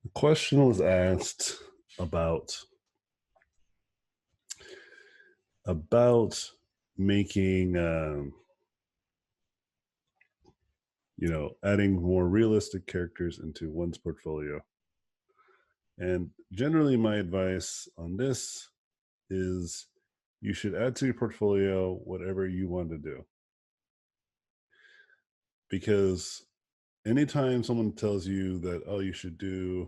The question was asked about about making adding more realistic characters into one's portfolio. And generally my advice on this is you should add to your portfolio whatever you want to do, because anytime someone tells you that, oh, you should do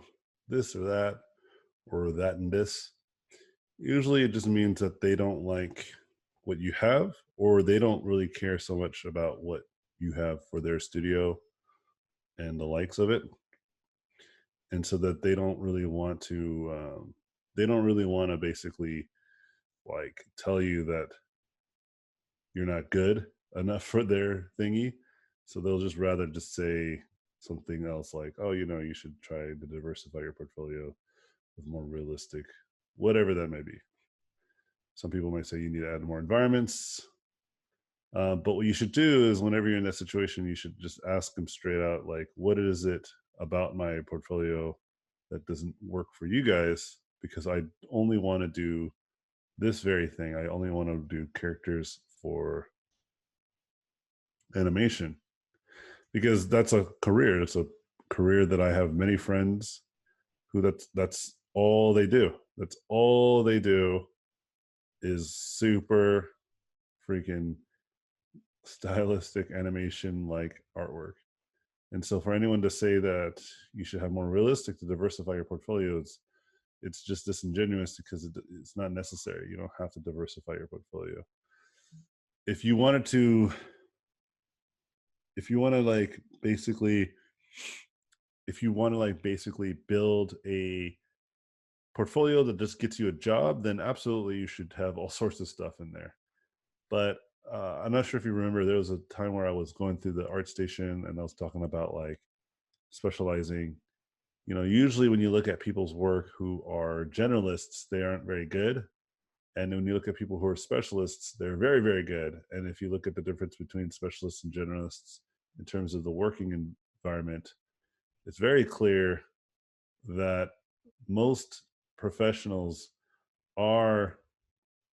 this or that and this, usually it just means that they don't like what you have, or they don't really care so much about what you have for their studio and the likes of it. And so that they don't really want to basically like tell you that you're not good enough for their thingy. So they'll just rather just say something else like, oh, you should try to diversify your portfolio with more realistic, whatever that may be. Some people might say you need to add more environments. But what you should do is whenever you're in that situation, you should just ask them straight out, like, what is it about my portfolio that doesn't work for you guys? Because I only want to do this very thing. I only want to do characters for animation, because that's a career. It's a career that I have many friends who that's all they do. That's all they do is super freaking stylistic animation like artwork. And so for anyone to say that you should have more realistic to diversify your portfolio, it's just disingenuous, because it's not necessary. You don't have to diversify your portfolio. If you wanted to, if you want to like basically, if you want to like basically build a portfolio that just gets you a job, then absolutely you should have all sorts of stuff in there. But I'm not sure if you remember, there was a time where I was going through the art station and I was talking about like specializing. Usually when you look at people's work who are generalists, they aren't very good. And when you look at people who are specialists, they're very, very good. And if you look at the difference between specialists and generalists in terms of the working environment, it's very clear that most professionals are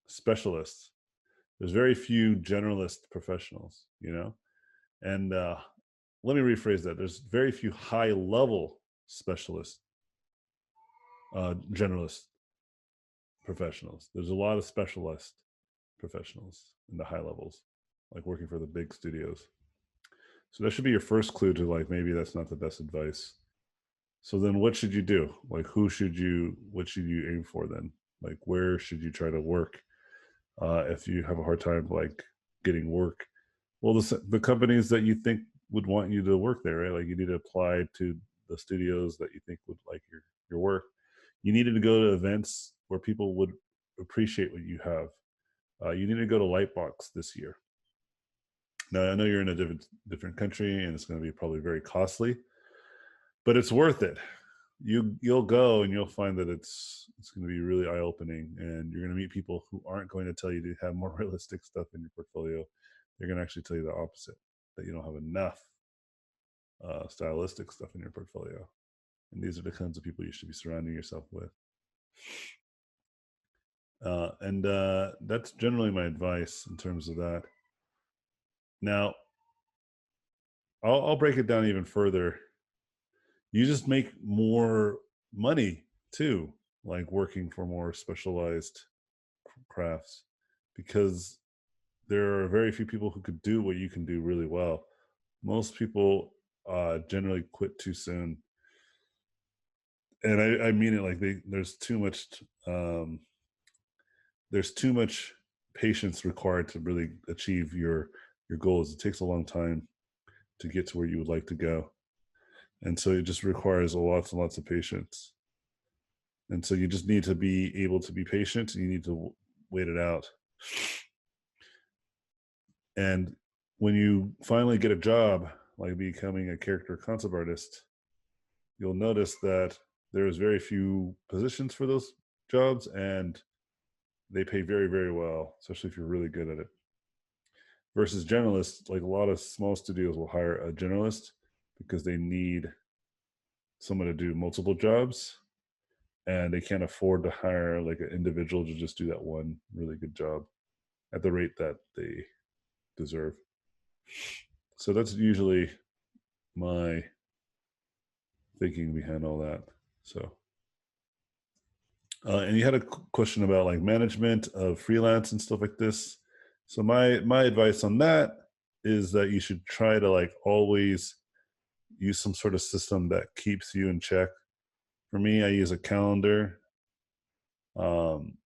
specialists. There's very few generalist professionals. And let me rephrase that. There's very few high level specialists, generalist professionals. There's a lot of specialist professionals in the high levels, like working for the big studios. So that should be your first clue to like maybe that's not the best advice. So then what should you do? Like what should you aim for then? Like where should you try to work if you have a hard time like getting work? Well, the companies that you think would want you to work there, right? Like you need to apply to the studios that you think would like your work. You needed to go to events where people would appreciate what you have. You need to go to Lightbox this year. Now I know you're in a different country and it's going to be probably very costly, but it's worth it. You'll go and you'll find that it's going to be really eye opening, and you're going to meet people who aren't going to tell you to have more realistic stuff in your portfolio. They're going to actually tell you the opposite, that you don't have enough stylistic stuff in your portfolio. And these are the kinds of people you should be surrounding yourself with. And that's generally my advice in terms of that. Now, I'll break it down even further. You just make more money too, like working for more specialized crafts, because there are very few people who could do what you can do really well. Most people generally quit too soon, and I mean it like there's too much patience required to really achieve your goals. It takes a long time to get to where you would like to go, and so it just requires lots and lots of patience. And so you just need to be able to be patient, and you need to wait it out. And when you finally get a job, like becoming a character concept artist, you'll notice that there's very few positions for those jobs, and they pay very, very well, especially if you're really good at it. Versus generalists, like a lot of small studios will hire a generalist because they need someone to do multiple jobs, and they can't afford to hire like an individual to just do that one really good job at the rate that they deserve. So that's usually my thinking behind all that. So, and you had a question about like management of freelance and stuff like this. So my advice on that is that you should try to like always use some sort of system that keeps you in check. For me, I use a calendar. Um,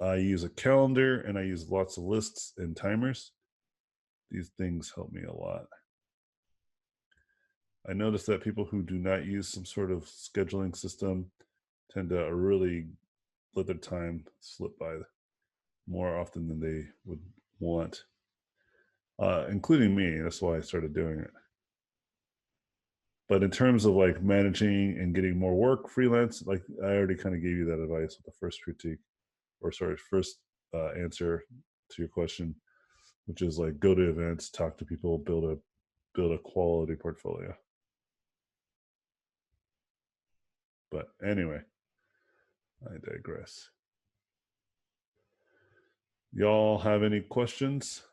I use a calendar and I use lots of lists and timers. These things help me a lot. I notice that people who do not use some sort of scheduling system tend to really let their time slip by more often than they would want, including me. That's why I started doing it. But in terms of like managing and getting more work freelance, like I already kind of gave you that advice with the first critique, or sorry, first answer to your question, which is like go to events, talk to people, build a quality portfolio. But anyway, I digress. Y'all have any questions?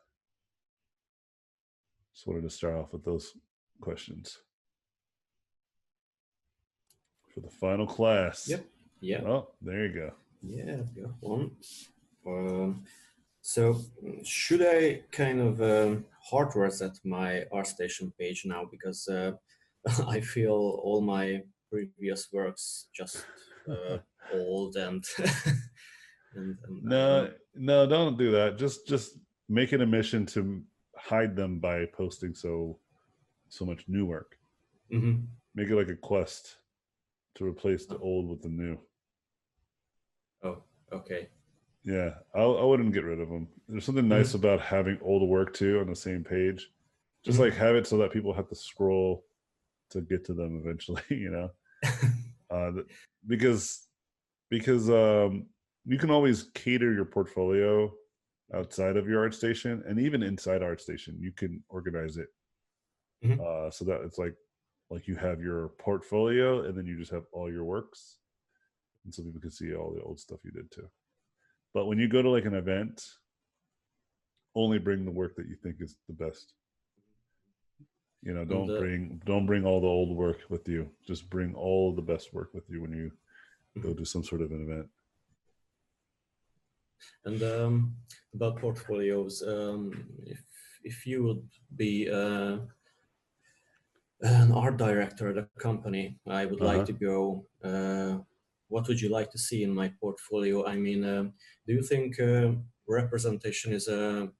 Just wanted to start off with those questions for the final class. Yep. Yeah. Oh, there you go. Yeah, I've got one. So should I kind of hard reset my ArtStation page now, because I feel all my previous works just old and and I don't No, know. no, don't do that. Just make it a mission to hide them by posting so much new work. Mm-hmm. Make it like a quest to replace the old with the new. Oh, okay. Yeah, I wouldn't get rid of them. There's something nice Mm-hmm. about having older work too on the same page. Just like Mm-hmm. have it so that people have to scroll to get to them eventually. Uh, because you can always cater your portfolio outside of your ArtStation, and even inside ArtStation, you can organize it Mm-hmm. so that it's like you have your portfolio, and then you just have all your works, and so people can see all the old stuff you did too. But when you go to like an event, only bring the work that you think is the best. And Don't bring all the old work with you. Just bring all of the best work with you when you go mhm. to some sort of an event. And about portfolios, if you would be an art director at a company, I would Uh like huh. to go. What would you like to see in my portfolio? I mean, do you think representation is a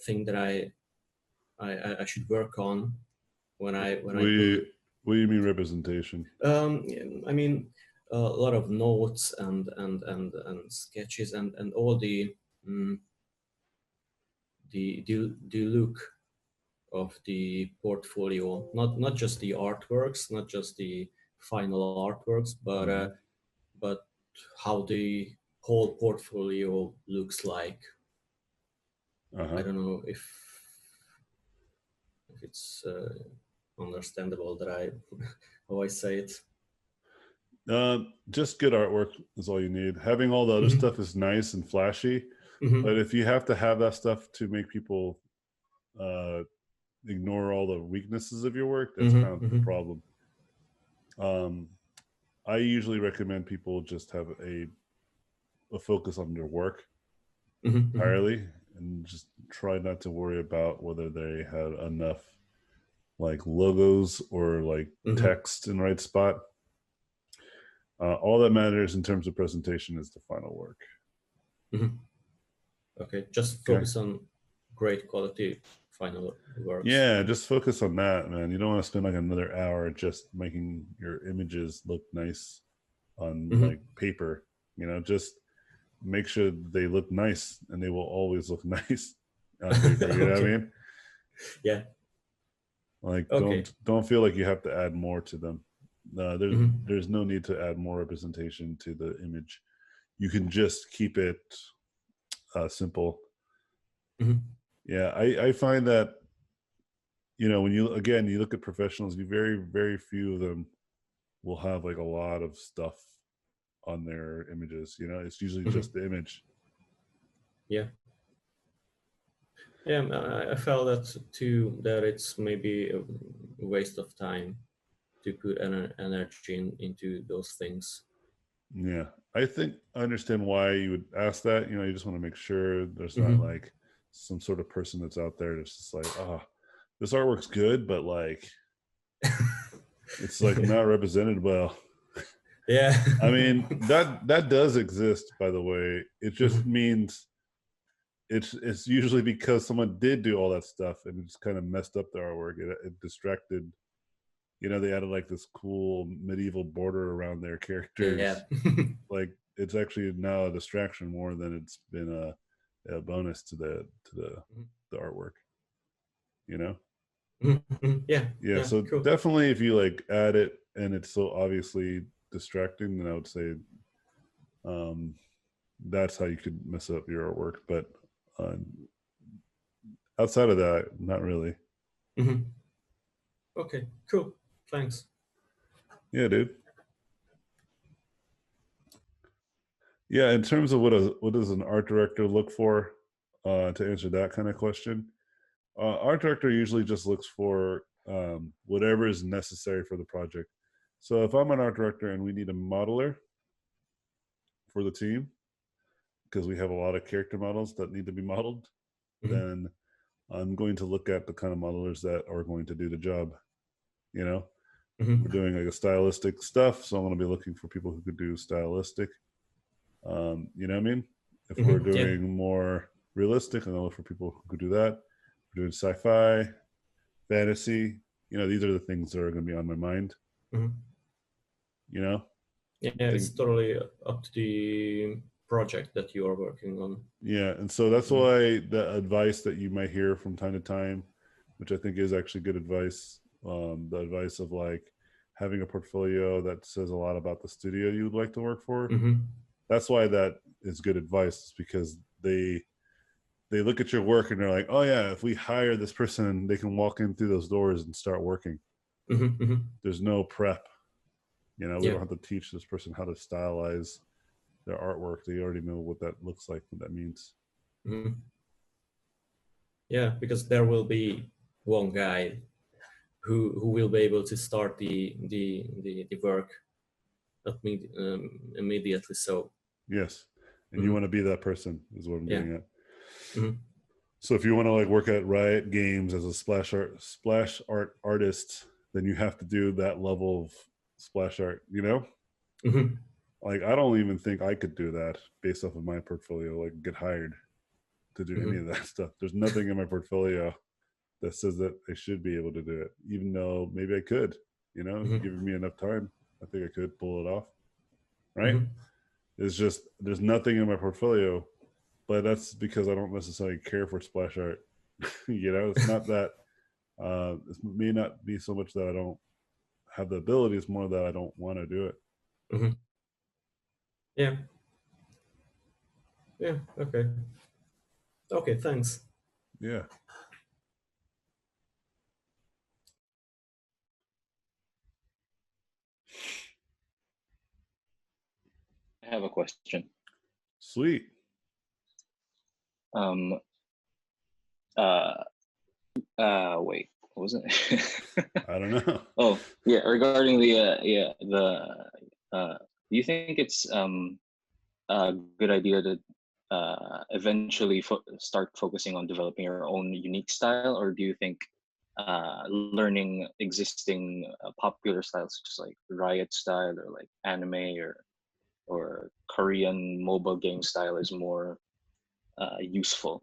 thing that I should work on when I build it? What do you mean representation? Um, I mean, a lot of notes and sketches and all mm, the look of the portfolio, not just the artworks, not just the final artworks, Mm-hmm. but how the whole portfolio looks like. Uh I huh. don't know if it's understandable that I how I say it. Just good artwork is all you need. Having all the other Hmm. stuff is nice and flashy, but Hmm. if you have to have that stuff to make people uh, ignore all the weaknesses of your work, that's kind Hmm. of the Hmm. problem. Um, I usually recommend people just have a focus on their work Hmm. entirely, and just try not to worry about whether they had enough like logos or like Hmm. text in the right spot. All that matters in terms of presentation is the final work. Hmm. Okay, just Okay. focus on great quality final works. Yeah, just focus on that, man. You don't want to spend like another hour just making your images look nice on like Hmm. paper. Just make sure they look nice, and they will always look nice on paper. You know what I Okay. mean? Yeah. Like Okay. don't feel like you have to add more to them. Hmm. There's no need to add more representation to the image. You can just keep it simple. Hmm. Yeah, I find that when you look at professionals, you very few of them will have like a lot of stuff on their images. It's usually Hmm. just the image. Yeah. Yeah, I felt that too, that it's maybe a waste of time to put energy into those things. Yeah, I think I understand why you would ask that. You just want to make sure there's not Hmm. like some sort of person that's out there that's just like, oh, this artwork's good, but like it's like not represented well. Yeah. I mean, that does exist, by the way. It just Hmm. means it's usually because someone did do all that stuff and it just kind of messed up the artwork. It distracted. They added like this cool medieval border around their Yeah. characters. Like it's actually now a distraction more than it's been a bonus to the artwork. You know? Mhm. Yeah. Yeah. Yeah. So Cool. definitely, if you like add it and it's so obviously distracting, then I would say um, that's how you could mess up your artwork. But uh, outside of that, not really. Hmm. Okay. Cool. Thanks. Yeah, dude. Yeah, in terms of what does an art director look for, to answer that kind of question, art director usually just looks for whatever is necessary for the project. So if I'm an art director and we need a modeler for the team because we have a lot of character models that need to be modeled, Hmm. then I'm going to look at the kind of modelers that are going to do the job. You know, we're Hmm. doing like a stylistic stuff, so I'm going to be looking for people who could do stylistic. You know what I mean? If we're Hmm. Yeah. doing more realistic, I'm gonna look for people who could do that. If we're doing sci-fi, fantasy. These are the things that are going to be on my mind. Hmm. You know, Yeah. I think It's totally up to the project that you are working on. yeah, and so that's Hmm. why the advice that you might hear from time to time, which I think is actually good advice, the advice of like having a portfolio that says a lot about the studio you would like to work for. Hmm. That's why that is good advice because they look at your work and they're like, oh yeah, if we hire this person, they can walk in through those doors and start working. Hmm. Hmm. There's no prep. We Yeah. don't have to teach this person how to stylize their artwork. They already know what that looks like, what that means. Hmm. Yeah, because there will be one guy who will be able to start the work immediately. So. Yes. And you Hmm. want to be that person is what I'm Yeah. getting at. Hmm. So if you want to like work at Riot Games as a splash art artist, then you have to do that level of splash art. Hmm. Like I don't even think I could do that based off of my portfolio, like get hired to do any Hmm. of that stuff. There's nothing in my portfolio that says that I should be able to do it, even though maybe I could, Hmm. giving me enough time, I think I could pull it off. Right. Hmm. It's just, there's nothing in my portfolio, but that's because I don't necessarily care for splash art. It's not that, it may not be so much that I don't have the ability. It's more that I don't want to do it. Hmm. Yeah. Yeah. Okay. Okay. Thanks. Yeah. I have a question. Sweet. Um, Wait, what was it? I don't know. Oh, yeah, regarding do you think it's a good idea to eventually start focusing on developing your own unique style, or do you think learning existing popular styles such as like Riot style or like anime or Korean mobile game style is more useful?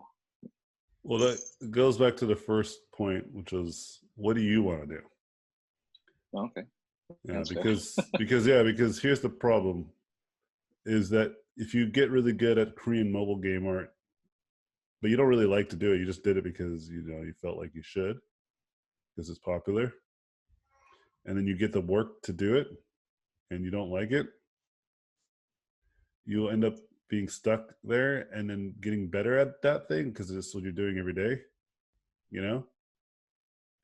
Well, that goes back to the first point, which is what do you want to do? Okay, Yeah, that's fair. because here's the problem is that if you get really good at Korean mobile game art, but you don't really like to do it, you just did it because you felt like you should because it's popular, and then you get the work to do it and you don't like it, you'll end up being stuck there and then getting better at that thing because it's what you're doing every day, you know?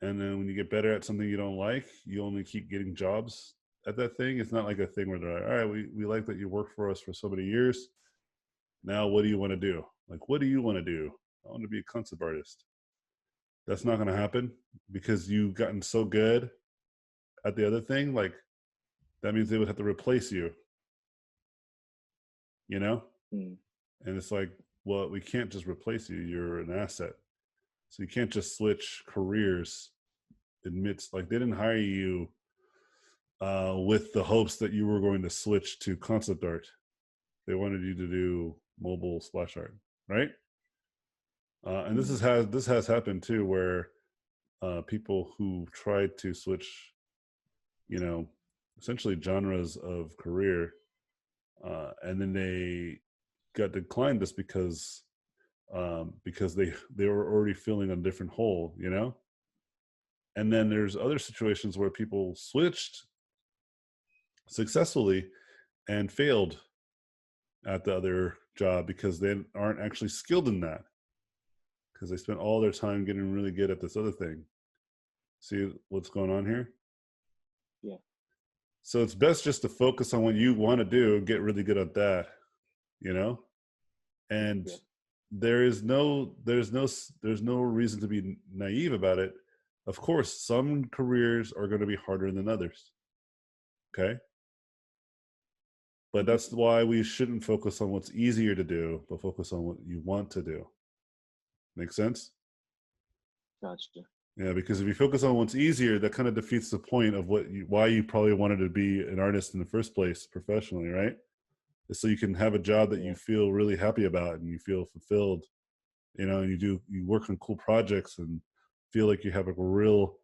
And then when you get better at something you don't like, you only keep getting jobs at that thing. It's not like a thing where they're like, all right, we like that you worked for us for so many years. Now, what do you want to do? Like, what do you want to do? I want to be a concept artist. That's not going to happen because you've gotten so good at the other thing. Like, that means they would have to replace you, you know? Mm. And it's like, well, we can't just replace you. You're an asset. So you can't just switch careers. Admits, like, they didn't hire you with the hopes that you were going to switch to concept art. They wanted you to do mobile splash art, right? And this has happened too, where people who tried to switch, you know, essentially genres of career, and then they got declined just because they were already filling a different hole, you know. And then there's other situations where people switched successfully and failed at the other job because they aren't actually skilled in that, because they spent all their time getting really good at this other thing. See what's going on here? Yeah. So it's best just to focus on what you want to do and get really good at that, you know? And Yeah. there's no reason to be naive about it. Of course, some careers are going to be harder than others. Okay? But that's why we shouldn't focus on what's easier to do, but focus on what you want to do. Make sense? Gotcha. Yeah, because if you focus on what's easier, that kind of defeats the point of why you probably wanted to be an artist in the first place professionally, right? Is so you can have a job that you feel really happy about and you feel fulfilled, you know, and you work on cool projects and feel like you have a real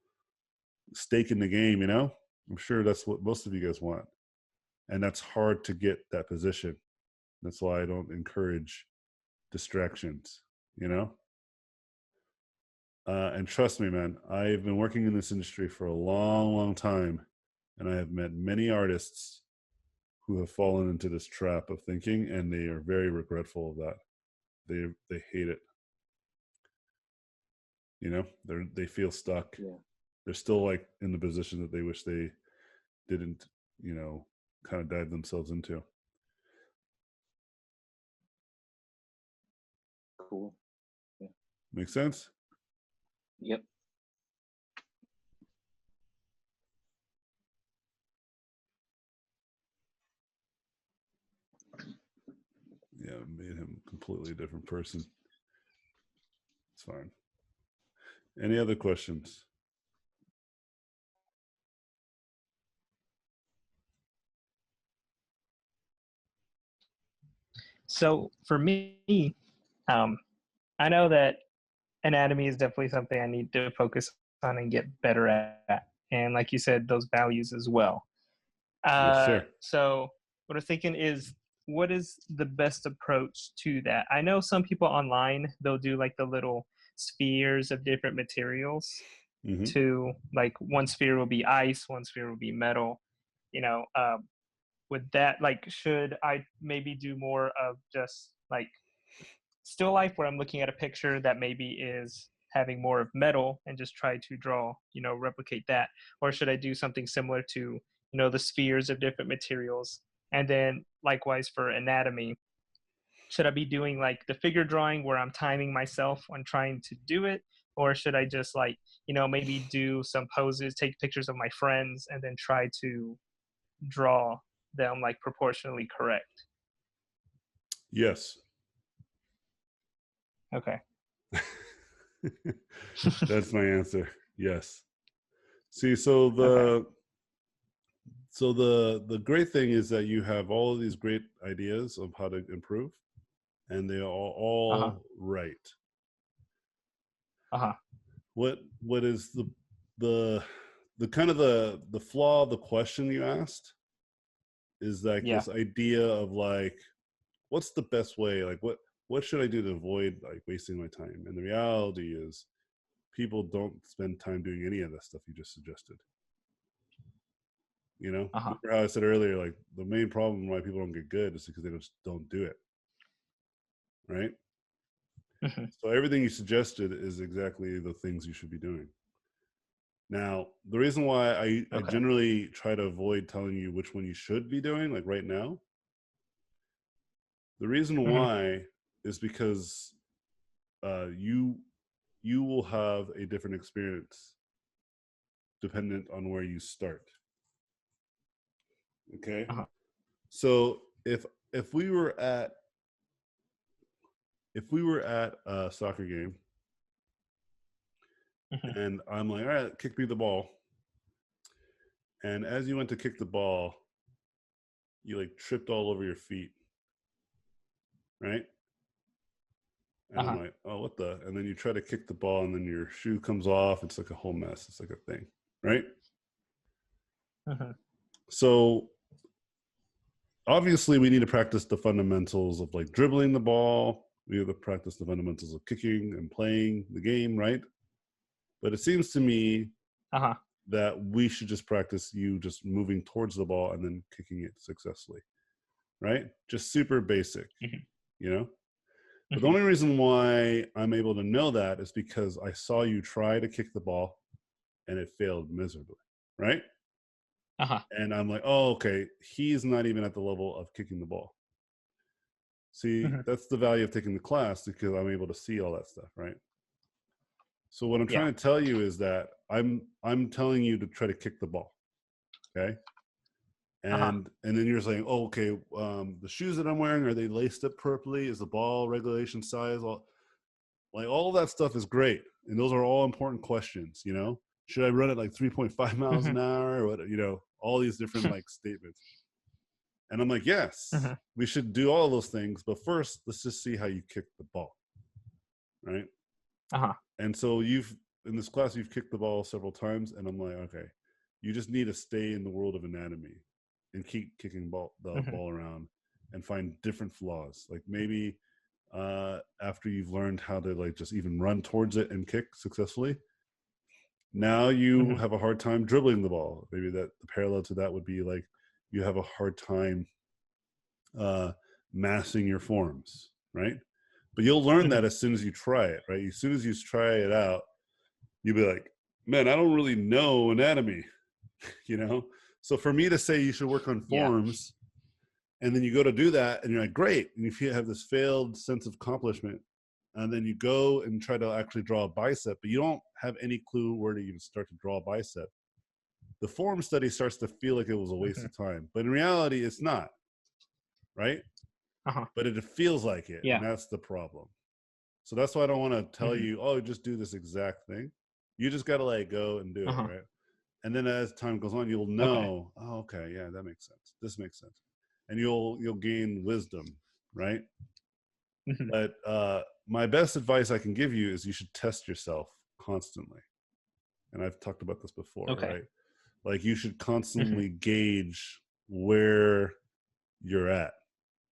stake in the game, you know? I'm sure that's what most of you guys want. And that's hard to get that position. That's why I don't encourage distractions, you know? And trust me, man, I've been working in this industry for a long, long time, and I have met many artists who have fallen into this trap of thinking, and they are very regretful of that. They hate it. You know, they feel stuck. Yeah. They're still like in the position that they wish they didn't, you know, kind of dive themselves into. Cool. Yeah. Make sense? Yep. Yeah, it made him a completely different person. It's fine. Any other questions? So for me, I know that anatomy is definitely something I need to focus on and get better at. And like you said, those values as well. Yes, sir. So what I'm thinking is, what is the best approach to that? I know some people online, they'll do like the little spheres of different materials to, like, one sphere will be ice, one sphere will be metal, you know. With that, like, should I maybe do more of just like still life where I'm looking at a picture that maybe is having more of metal and just try to draw, you know, replicate that? Or should I do something similar to, you know, the spheres of different materials? And then likewise for anatomy, should I be doing like the figure drawing where I'm timing myself when trying to do it? Or should I just, like, you know, maybe do some poses, take pictures of my friends, and then try to draw them like proportionally correct? Yes. Okay. That's my answer. Yes. See, so the great thing is that you have all of these great ideas of how to improve, and they are all right. What is the kind of the flaw of the question you asked is like this idea of like, what's the best way? Like, what should I do to avoid like wasting my time? And the reality is, people don't spend time doing any of that stuff you just suggested. You know, remember how I said earlier, like the main problem why people don't get good is because they just don't do it. Right? So everything you suggested is exactly the things you should be doing. Now, the reason why I Okay. generally try to avoid telling you which one you should be doing, like right now, the reason why is because you will have a different experience dependent on where you start. Okay, Uh-huh. so if we were at a soccer game and I'm like, all right, kick me the ball, and as you went to kick the ball, you like tripped all over your feet, right? And I'm like, oh, what the? And then you try to kick the ball, and then your shoe comes off. It's like a whole mess. It's like a thing, right? So obviously, we need to practice the fundamentals of like dribbling the ball. We have to practice the fundamentals of kicking and playing the game, right? But it seems to me that we should just practice you just moving towards the ball and then kicking it successfully, right? Just super basic, you know? But the only reason why I'm able to know that is because I saw you try to kick the ball and it failed miserably, right? And I'm like, oh, okay, he's not even at the level of kicking the ball. See, that's the value of taking the class, because I'm able to see all that stuff, right? So what I'm trying to tell you is that I'm telling you to try to kick the ball, okay? And then you're saying, oh, okay, the shoes that I'm wearing, are they laced up properly? Is the ball regulation size? All of that stuff is great, and those are all important questions. You know, should I run it like 3.5 miles an hour, or what? You know, all these different like statements. And I'm like, yes, we should do all those things, but first, let's just see how you kick the ball, right? And so in this class, you've kicked the ball several times, and I'm like, okay, you just need to stay in the world of anatomy and keep kicking the ball around and find different flaws. Like maybe after you've learned how to like just even run towards it and kick successfully, now you have a hard time dribbling the ball. Maybe that the parallel to that would be like you have a hard time massing your forms, right? But you'll learn that as soon as you try it, right? As soon as you try it out, you'll be like, man, I don't really know anatomy, you know? So for me to say you should work on forms, and then you go to do that, and you're like, great. And if you have this failed sense of accomplishment, and then you go and try to actually draw a bicep, but you don't have any clue where to even start to draw a bicep, the form study starts to feel like it was a waste of time. But in reality, it's not, right? But it feels like it, and that's the problem. So that's why I don't want to tell you, oh, just do this exact thing. You just got to let it go and do it, right? And then as time goes on, you'll know, oh, okay, yeah, that makes sense. This makes sense. And you'll gain wisdom, right? But my best advice I can give you is you should test yourself constantly. And I've talked about this before, right? Like you should constantly gauge where you're at.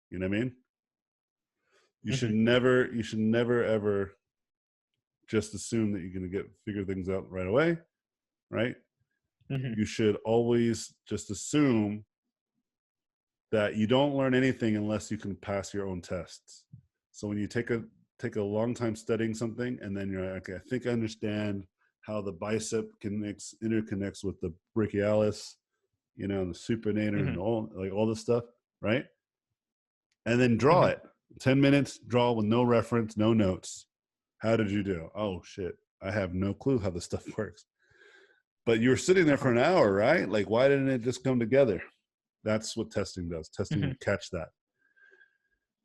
You know what I mean? You should never ever just assume that you're going to figure things out right away, right? You should always just assume that you don't learn anything unless you can pass your own tests. So when you take a long time studying something, and then you're like, okay, I think I understand how the bicep interconnects with the brachialis, you know, the supinator, and all this stuff, right? And then draw it. 10 minutes, draw with no reference, no notes. How did you do? Oh shit, I have no clue how this stuff works. But you were sitting there for an hour, right? Like, why didn't it just come together? That's what testing does. Testing will catch that.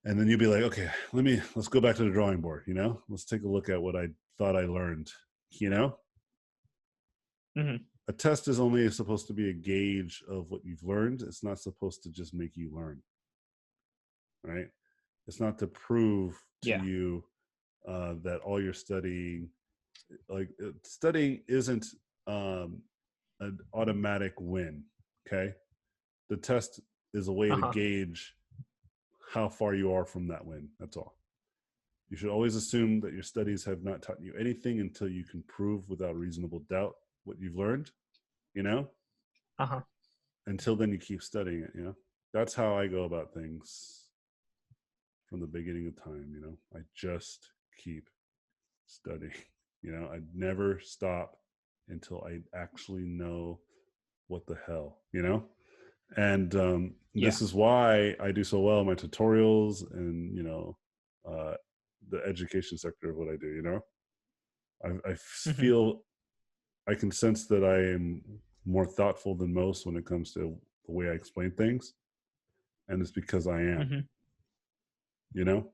And then you'll be like, okay, let's go back to the drawing board, you know? Let's take a look at what I thought I learned, you know? A test is only supposed to be a gauge of what you've learned. It's not supposed to just make you learn, right? It's not to prove to you that all your studying, studying isn't an automatic win, okay? The test is a way to gauge how far you are from that win. That's all. You should always assume that your studies have not taught you anything until you can prove without reasonable doubt what you've learned, you know? Until then, you keep studying it, you know? That's how I go about things from the beginning of time, you know? I just keep studying, you know? I never stop until I actually know what the hell, you know? And this is why I do so well in my tutorials and, you know, the education sector of what I do, you know? I feel, I can sense that I am more thoughtful than most when it comes to the way I explain things. And it's because I am, you know?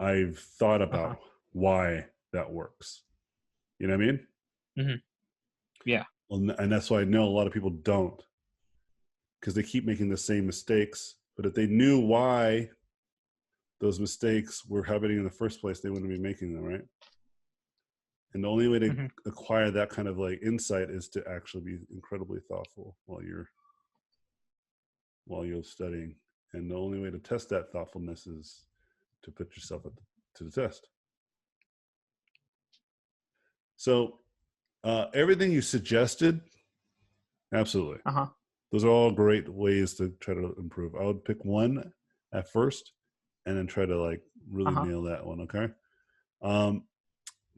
I've thought about why that works. You know what I mean? Yeah. And that's why I know a lot of people don't, because they keep making the same mistakes. But if they knew why those mistakes were happening in the first place, they wouldn't be making them, right? And the only way to acquire that kind of like insight is to actually be incredibly thoughtful while you're studying. And the only way to test that thoughtfulness is to put yourself to the test. So everything you suggested, absolutely. Those are all great ways to try to improve. I would pick one at first and then try to like really nail that one, okay?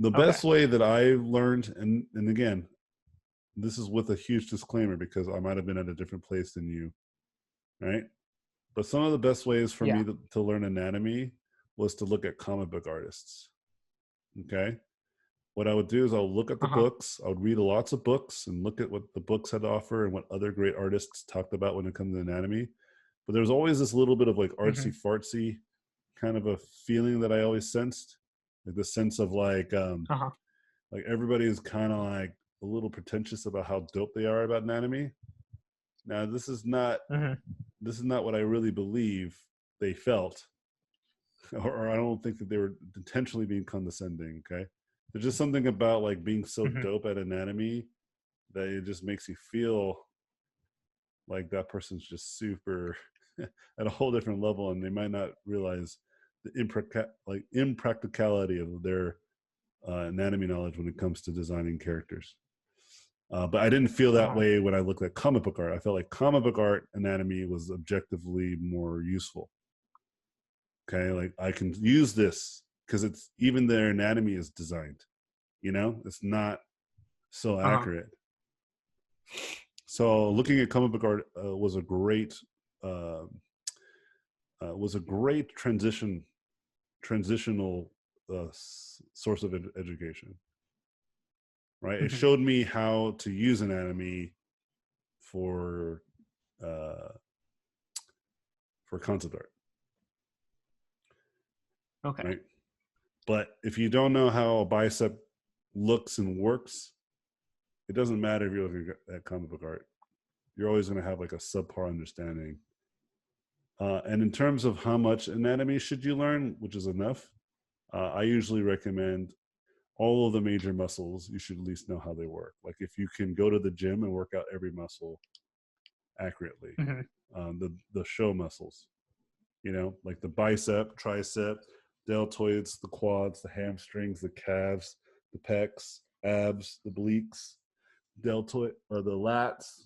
The best way that I learned, and again, this is with a huge disclaimer because I might have been at a different place than you, right? But some of the best ways for me to learn anatomy was to look at comic book artists, okay? What I would do is I'll look at the books. I would read lots of books and look at what the books had to offer and what other great artists talked about when it comes to anatomy. But there's always this little bit of like artsy fartsy kind of a feeling that I always sensed, like the sense of like everybody is kind of like a little pretentious about how dope they are about anatomy. Now this is not what I really believe they felt, or I don't think that they were intentionally being condescending. Okay. There's just something about like being so dope at anatomy that it just makes you feel like that person's just super at a whole different level, and they might not realize the impracticality of their anatomy knowledge when it comes to designing characters. But I didn't feel that way when I looked at comic book art. I felt like comic book art anatomy was objectively more useful. Okay, like I can use this because it's even their anatomy is designed, you know, it's not so accurate. So looking at comic book art was a great transitional source of education, right? It showed me how to use anatomy for concept art. Okay. Right? But if you don't know how a bicep looks and works, it doesn't matter if you're looking at comic book art. You're always going to have like a subpar understanding. And in terms of how much anatomy should you learn, which is enough, I usually recommend all of the major muscles. You should at least know how they work. Like if you can go to the gym and work out every muscle accurately, the show muscles, you know, like the bicep, tricep, deltoids, the quads, the hamstrings, the calves, the pecs, abs, the obliques, deltoid or the lats,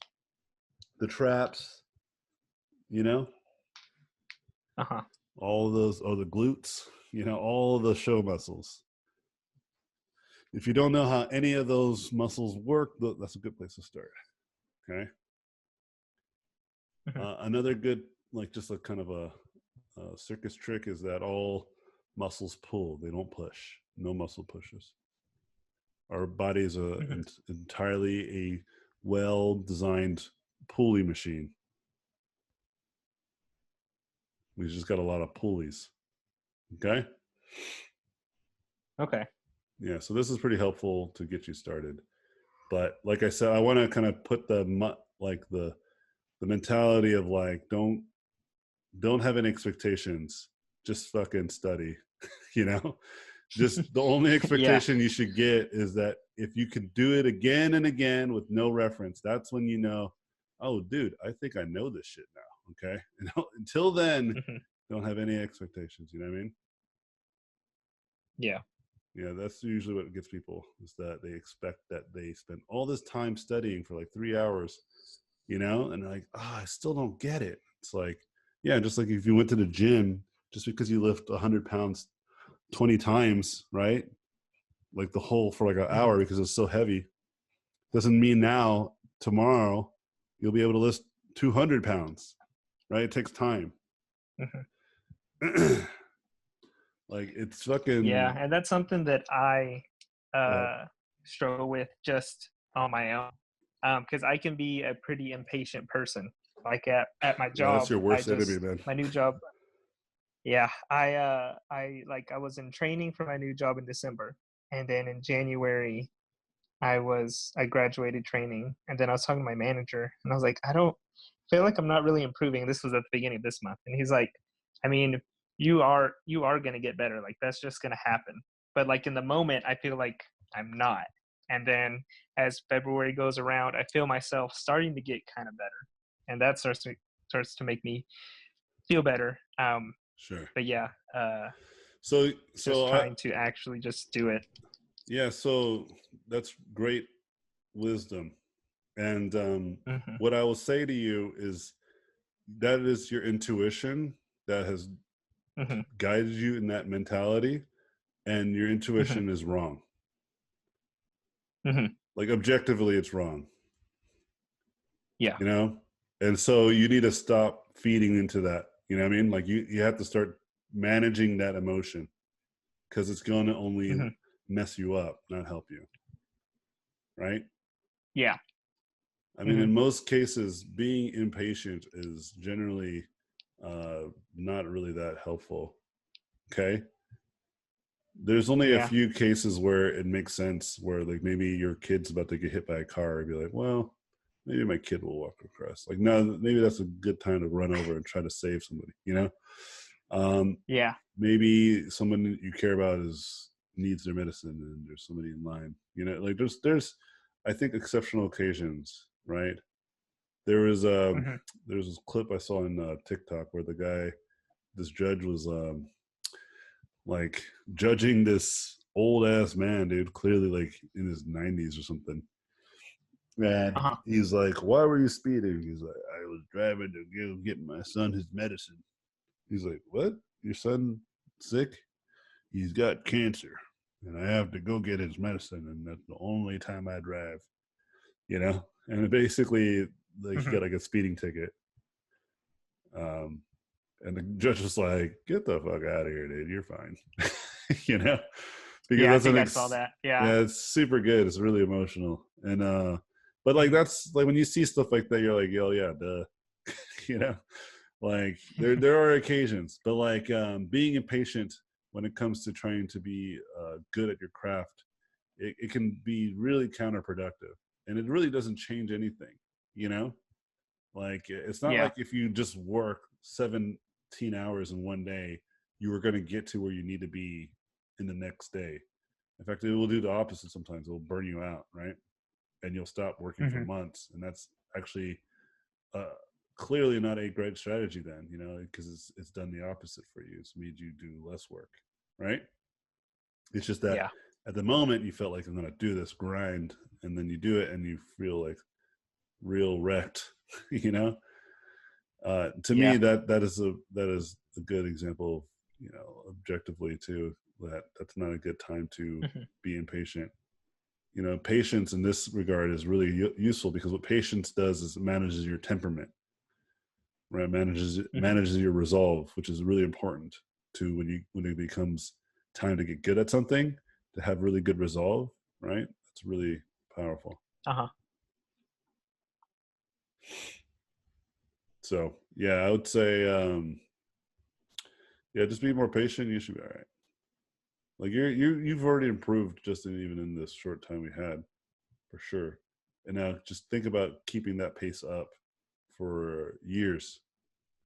the traps, you know, all of those, or the glutes, you know, all of the show muscles. If you don't know how any of those muscles work, that's a good place to start. Okay. Another good, like just a kind of a circus trick is that all muscles pull, they don't push. No muscle pushes. Our body is entirely a well-designed pulley machine. We just got a lot of pulleys. Okay? Okay. Yeah, so this is pretty helpful to get you started. But like I said, I want to kind of put the mentality of like, don't have any expectations. Just fucking study, you know? Just the only expectation you should get is that if you could do it again and again with no reference, that's when you know, oh, dude, I think I know this shit now. Okay. You know, until then, don't have any expectations. You know what I mean? Yeah. Yeah, that's usually what gets people, is that they expect that they spend all this time studying for like 3 hours, you know, and they're like, oh, I still don't get it. It's like, yeah, just like if you went to the gym, just because you lift 100 pounds 20 times, right? Like the whole for like an hour because it's so heavy, doesn't mean now, tomorrow, you'll be able to lift 200 pounds, right? It takes time. Mhm. Like it's fucking. Yeah, and that's something that I struggle with just on my own, because I can be a pretty impatient person. Like at my Yeah, that's job, your worst enemy, man. my new job. Yeah, I was in training for my new job in December, and then in January, I graduated training, and then I was talking to my manager, and I was like, I don't feel like I'm not really improving. This was at the beginning of this month, and he's like, I mean, you are gonna get better. Like that's just gonna happen. But like in the moment, I feel like I'm not. And then as February goes around, I feel myself starting to get kind of better, and that starts to make me feel better. Sure. But yeah, So just trying to actually just do it. Yeah, so that's great wisdom. And Mm-hmm. what I will say to you is that is your intuition that has Mm-hmm. guided you in that mentality, and your intuition Mm-hmm. is wrong. Mm-hmm. Like objectively, it's wrong. Yeah. You know? And so you need to stop feeding into that. You know what I mean? Like you have to start managing that emotion, because it's going to only Mm-hmm. mess you up, not help you. Right? Yeah. I mean, Mm-hmm. in most cases, being impatient is generally not really that helpful. Okay. There's only a Yeah. few cases where it makes sense, where like maybe your kid's about to get hit by a car and be like, well, maybe my kid will walk across. Like, no, maybe that's a good time to run over and try to save somebody, you know? Yeah. Maybe someone that you care about needs their medicine and there's somebody in line, you know, like there's I think exceptional occasions, right? There was Mm-hmm. there's this clip I saw on TikTok where this judge was like judging this old ass man, dude, clearly like in his 90s or something. And Uh-huh. he's like, "Why were you speeding?" He's like, "I was driving to go get my son his medicine." He's like, "What? Your son sick? He's got cancer, and I have to go get his medicine, and that's the only time I drive." You know, and basically, like he Mm-hmm. got like a speeding ticket. And the judge was like, "Get the fuck out of here, dude. You're fine." You know, because Yeah, I that's think I saw that. Yeah. yeah, it's super good. It's really emotional, and but like that's like when you see stuff like that, you're like, "Yo, yeah, duh." You know, like there are occasions, but like being impatient when it comes to trying to be good at your craft, it can be really counterproductive, and it really doesn't change anything. You know, like it's not Yeah. like if you just work 17 hours in one day, you are going to get to where you need to be in the next day. In fact, it will do the opposite sometimes. It will burn you out, right? And you'll stop working for Mm-hmm. months. And that's actually clearly not a great strategy then, you know, because it's done the opposite for you. It's made you do less work, right? It's just that Yeah. at the moment you felt like I'm going to do this grind, and then you do it and you feel like real wrecked, you know? To me, Yeah. that is a good example of, you know, objectively too, that's not a good time to Mm-hmm. be impatient. You know, patience in this regard is really useful, because what patience does is it manages your temperament, right? Mm-hmm. Manages your resolve, which is really important to when it becomes time to get good at something, to have really good resolve, right? It's really powerful. Uh-huh. So yeah, I would say yeah, just be more patient. You should be all right. Like you've already improved just even in this short time we had, for sure. And now just think about keeping that pace up for years,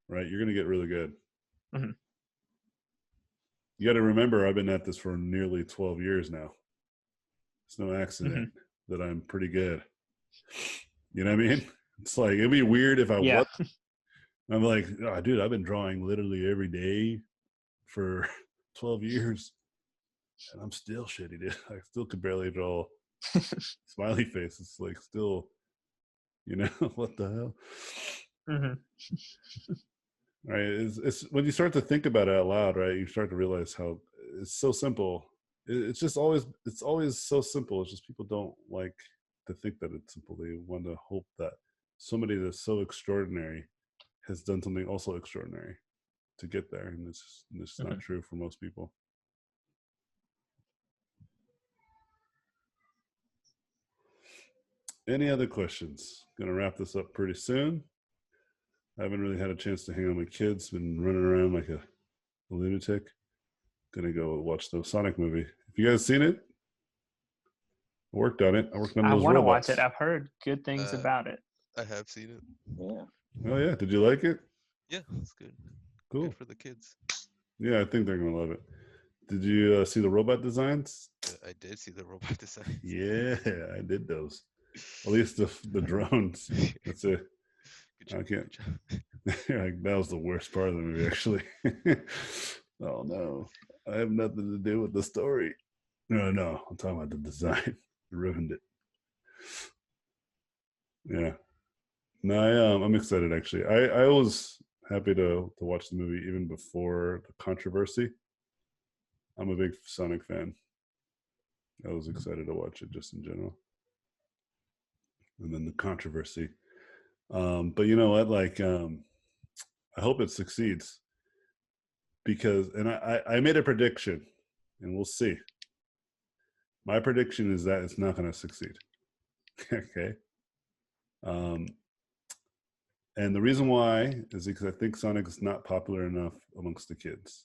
right? You're gonna get really good. Mm-hmm. You got to remember, I've been at this for nearly 12 years now. It's no Mm-hmm. accident that I'm pretty good. You know what I mean? It's like it'd be weird if I Yeah. was. I'm like, oh, dude, I've been drawing literally every day for 12 years, and I'm still shitty, dude. I still could barely draw smiley face. It's like still, you know, what the hell? Mm-hmm. Right? It's when you start to think about it out loud, right? You start to realize how it's so simple. It's always so simple. It's just people don't like to think that it's simple. They want to hope that somebody that's so extraordinary has done something also extraordinary to get there, and it's not true for most people. Any other questions? Gonna wrap this up pretty soon. I haven't really had a chance to hang out with my kids. Been running around like a lunatic. Gonna go watch the Sonic movie. Have you guys seen it? I worked on it. I worked on I those want to robots. watch it. I've heard good things about it. I have seen it. Yeah. Oh yeah, did you like it? Yeah, it's good. Cool. Good for the kids. Yeah, I think they're gonna love it. Did you see the robot designs? I did see the robot designs. Yeah, I did those. At least the drones. That's it. Good job, I can't. good job. Like, that was the worst part of the movie, actually. Oh no, I have nothing to do with the story. No, I'm talking about the design. It ruined it. Yeah. No, I'm excited actually. I was happy to watch the movie even before the controversy. I'm a big Sonic fan. I was excited to watch it just in general. And then the controversy. But you know what? Like, I hope it succeeds because, and I made a prediction, and we'll see. My prediction is that it's not going to succeed. Okay. And the reason why is because I think Sonic is not popular enough amongst the kids,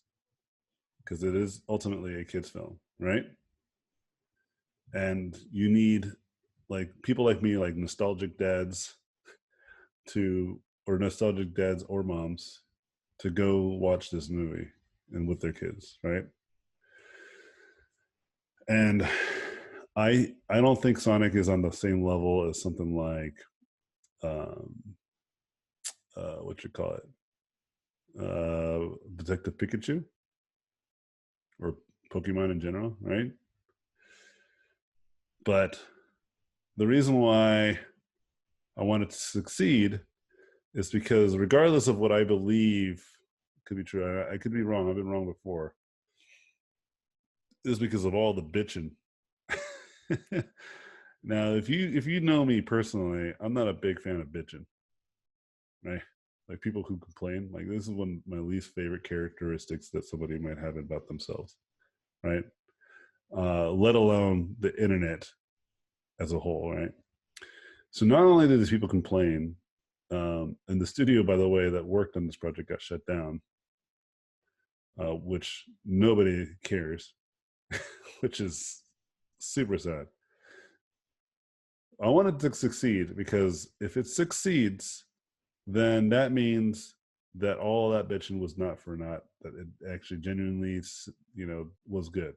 because it is ultimately a kids film, right? And you need like people like me, like nostalgic dads or moms to go watch this movie and with their kids, right? And I don't think Sonic is on the same level as something like what you call it, Detective Pikachu or Pokemon in general, right? But the reason why I want it to succeed is because regardless of what I believe could be true, I could be wrong. I've been wrong before. Is because of all the bitching. Now, if you know me personally, I'm not a big fan of bitching, right? Like people who complain. Like this is one of my least favorite characteristics that somebody might have about themselves, right? Let alone the internet as a whole, right? So not only did these people complain, and the studio, by the way, that worked on this project got shut down, which nobody cares, which is super sad. I want it to succeed because if it succeeds, then that means that all that bitching was not for naught, that it actually genuinely, was good,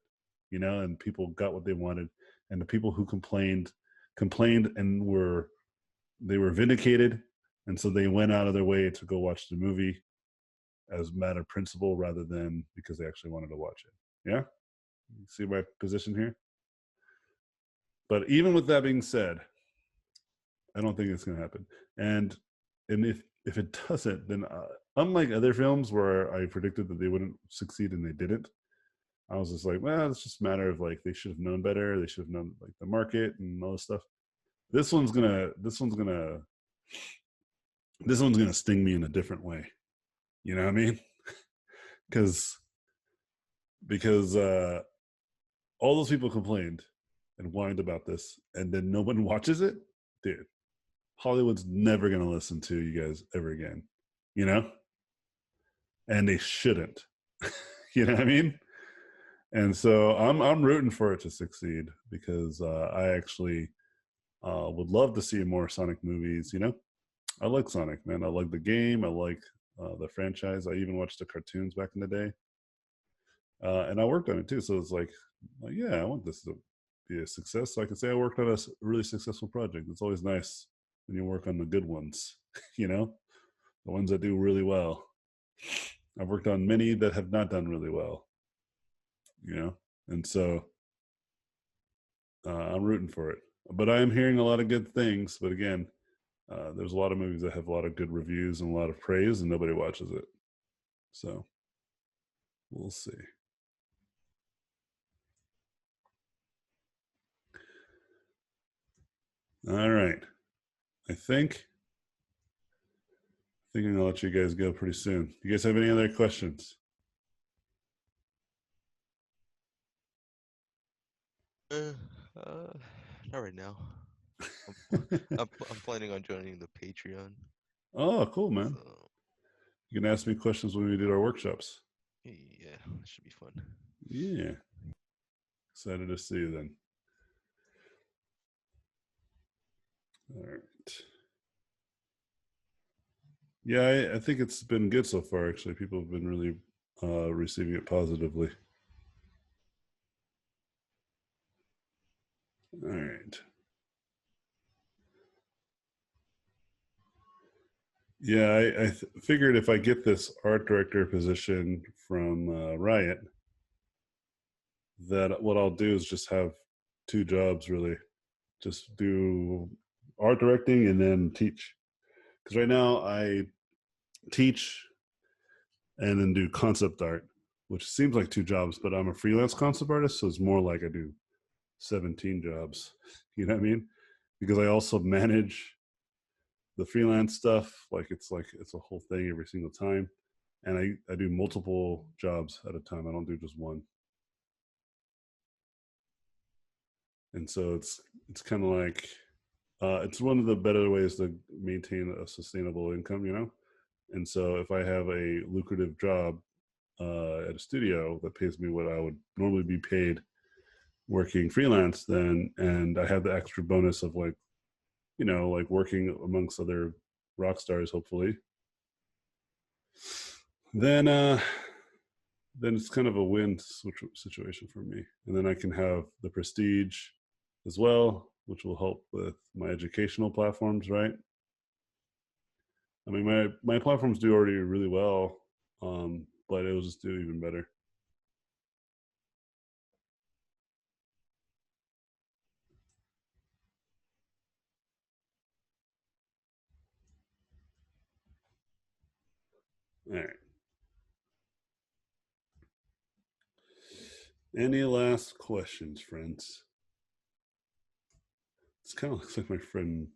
and people got what they wanted. And the people who complained and they were vindicated. And so they went out of their way to go watch the movie as a matter of principle rather than because they actually wanted to watch it. Yeah? You see my position here? But even with that being said, I don't think it's going to happen. And if it doesn't, then unlike other films where I predicted that they wouldn't succeed and they didn't, I was just like, well, it's just a matter of like they should have known better. They should have known like the market and all this stuff. This one's gonna sting me in a different way. You know what I mean? Because all those people complained and whined about this, and then no one watches it, dude. Hollywood's never gonna listen to you guys ever again, and they shouldn't. You know what I mean? And so I'm rooting for it to succeed because I actually would love to see more Sonic movies. I like Sonic, man. I like the game. I like the franchise. I even watched the cartoons back in the day, and I worked on it too. So it's like, yeah, I want this to be a success. So I can say I worked on a really successful project. It's always nice when you work on the good ones, the ones that do really well. I've worked on many that have not done really well, and so I'm rooting for it. But I am hearing a lot of good things. But again, there's a lot of movies that have a lot of good reviews and a lot of praise, and nobody watches it. So we'll see. All right. I think I'm gonna let you guys go pretty soon. You guys have any other questions? Uh, not right now. I'm planning on joining the Patreon. Oh, cool, man. So You can ask me questions when we do our workshops. yeah, it should be fun. Yeah. Excited to see you then. All right. Yeah, I think it's been good so far, actually. People have been really receiving it positively. All right. Yeah, I figured if I get this art director position from Riot, that what I'll do is just have two jobs really. Just do art directing and then teach. Because right now I teach and then do concept art, which seems like two jobs, but I'm a freelance concept artist, so it's more like I do 17 jobs. You know what I mean? Because I also manage the freelance stuff. Like it's a whole thing every single time. And I do multiple jobs at a time. I don't do just one. And so it's kind of like it's one of the better ways to maintain a sustainable income, you know. And so if I have a lucrative job at a studio that pays me what I would normally be paid working freelance, then and I have the extra bonus of like, you know, like working amongst other rock stars, hopefully, then it's kind of a win situation for me. And then I can have the prestige as well, which will help with my educational platforms, right? I mean, my platforms do already really well, but it will just do even better. All right. Any last questions, friends? This kind of looks like my friend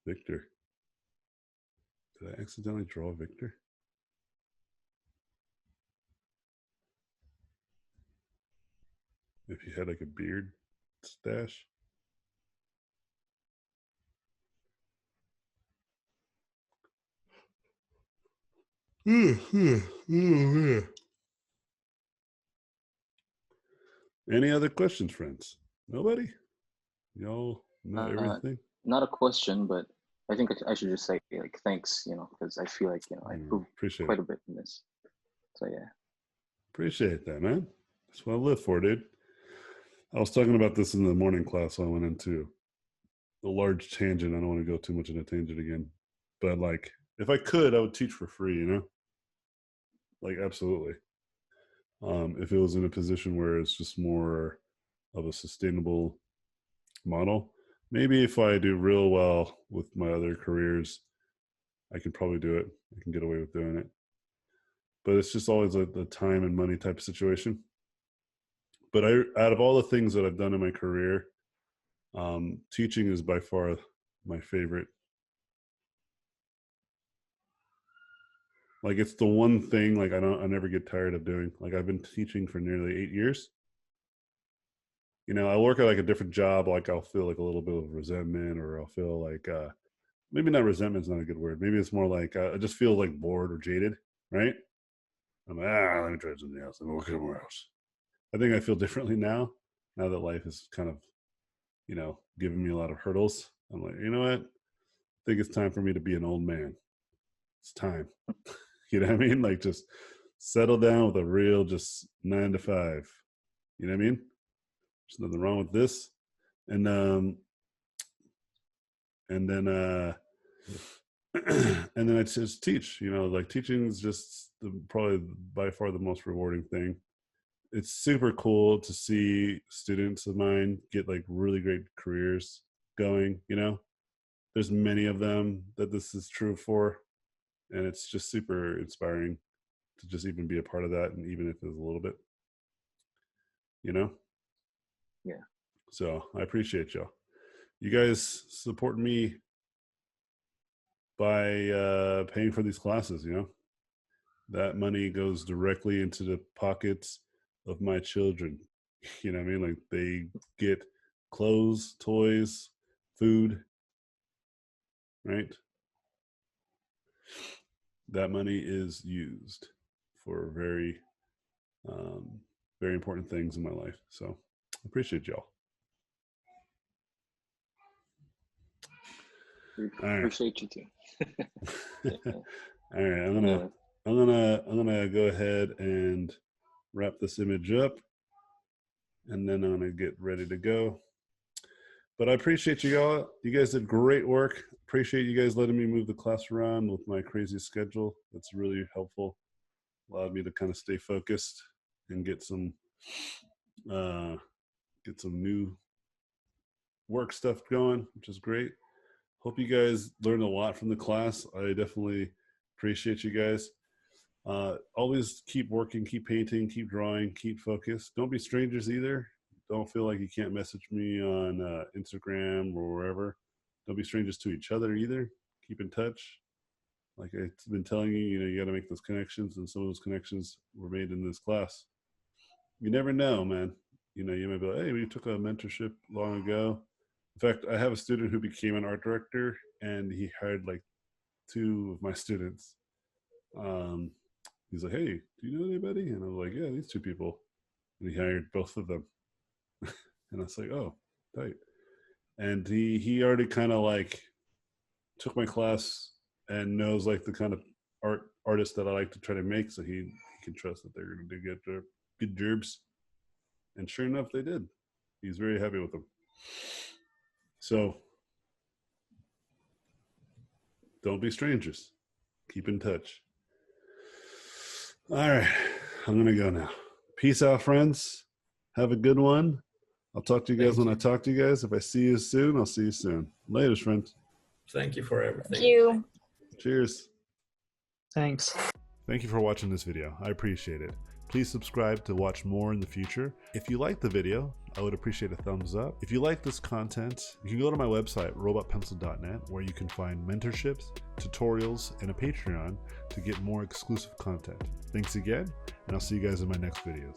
Victor. Did I accidentally draw Victor? If he had like a beard stash. Any other questions, friends? Nobody? Y'all know everything? Not a question, but I think I should just say like thanks, you know, because I feel like, you know, I improved Appreciate quite it. a bit in this. So yeah. Appreciate that, man. That's what I live for, dude. I was talking about this in the morning class, so I went into a large tangent. I don't want to go too much in a tangent again. But like, if I could, I would teach for free, you know? Like, absolutely. If it was in a position where it's just more of a sustainable model, maybe if I do real well with my other careers, I can probably do it. I can get away with doing it. But it's just always a time and money type of situation. But out of all the things that I've done in my career, teaching is by far my favorite. Like it's the one thing like I never get tired of doing. Like I've been teaching for nearly 8 years. You know, I work at like a different job, like I'll feel like a little bit of resentment, or I'll feel like maybe not resentment's not a good word. Maybe it's more like I just feel like bored or jaded, right? I'm like, let me try something else. I'm working somewhere else. I think I feel differently now that life is kind of, you know, giving me a lot of hurdles. I'm like, you know what? I think it's time for me to be an old man. It's time. You know what I mean? Like just settle down with a real just 9 to 5. You know what I mean? There's nothing wrong with this. And then and then I just teach, you know, like teaching is just probably by far the most rewarding thing. It's super cool to see students of mine get like really great careers going, you know. There's many of them that this is true for, and it's just super inspiring to just even be a part of that, and even if it's a little bit, you know. Yeah. So I appreciate y'all. you guys support me by paying for these classes, you know? That money goes directly into the pockets of my children. You know what I mean? Like they get clothes, toys, food, right? That money is used for very, very important things in my life. So I appreciate y'all. We All right. appreciate you too. Yeah. All right, I'm gonna go ahead and wrap this image up, and then I'm gonna get ready to go. But I appreciate you all. You guys did great work. Appreciate you guys letting me move the class around with my crazy schedule. That's really helpful. Allowed me to kind of stay focused and get some new work stuff going, which is great. Hope you guys learned a lot from the class. I definitely appreciate you guys. Always keep working, keep painting, keep drawing, keep focused. Don't be strangers either. Don't feel like you can't message me on Instagram or wherever. Don't be strangers to each other either. Keep in touch. Like I've been telling you, you got to make those connections, and some of those connections were made in this class. You never know, man. You might be like, hey, we took a mentorship long ago. In fact, I have a student who became an art director, and he hired like 2 of my students. He's like, hey, do you know anybody? And I was like, yeah, these 2 people. And he hired both of them. And I was like, oh, tight. And he already kind of like took my class and knows like the kind of artist that I like to try to make, so he can trust that they're going to do good jobs. And sure enough, they did. He's very happy with them. So don't be strangers. Keep in touch. All right, I'm going to go now. Peace out, friends. Have a good one. I'll talk to you guys when I talk to you guys. If I see you soon, I'll see you soon. Later, friends. Thank you for everything. Thank you. Cheers. Thanks. Thank you for watching this video. I appreciate it. Please subscribe to watch more in the future. If you like the video, I would appreciate a thumbs up. If you like this content, you can go to my website, robotpencil.net, where you can find mentorships, tutorials, and a Patreon to get more exclusive content. Thanks again, and I'll see you guys in my next videos.